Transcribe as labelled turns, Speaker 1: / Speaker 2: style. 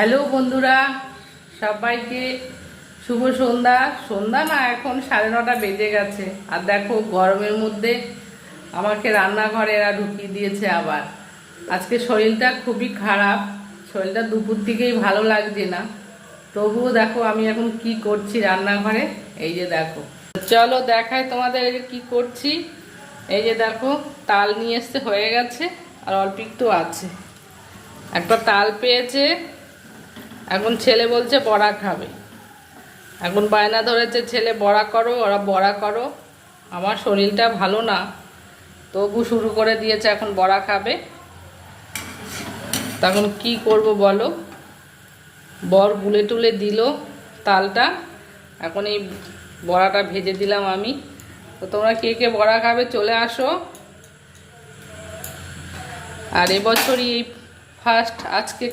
Speaker 1: Hello বন্ধুরা, সবাইকে শুভ সন্ধ্যা। সন্ধ্যা না, এখন 9:30 বেজে গেছে। আর দেখো, গরমের মধ্যে আমাকে রান্নাঘরে এরা ঢুকিয়ে দিয়েছে আবার। আজকে শরীরটা খুবই খারাপ, শরীরটা দুপুর থেকেই ভালো লাগছে না। তবুও দেখো আমি এখন কি করছি রান্নাঘরে। এই যে দেখো, চলো দেখাই তোমাদের এই যে কি করছি। এই যে দেখো, তাল নিয়ে এসতে হয়ে গেছে, আর অল্প একটু আছে। একটা তাল পেয়েছে, এখন ছেলে বলছে বড়া খাবে। এখন বায়না ধরেছে ছেলে বড়া করো, ওরা বড়া করো। আমার শরীরটা ভালো না, তবু শুরু করে দিয়েছে এখন বড়া খাবে। তখন কি করব বলো, বর গুলে টুলে দিল তালটা, এখন এই বড়াটা ভেজে দিলাম আমি। তো তোমরা কে কে বড়া খাবে চলে আসো। আর এবছরই এই ফার্স্ট আজকে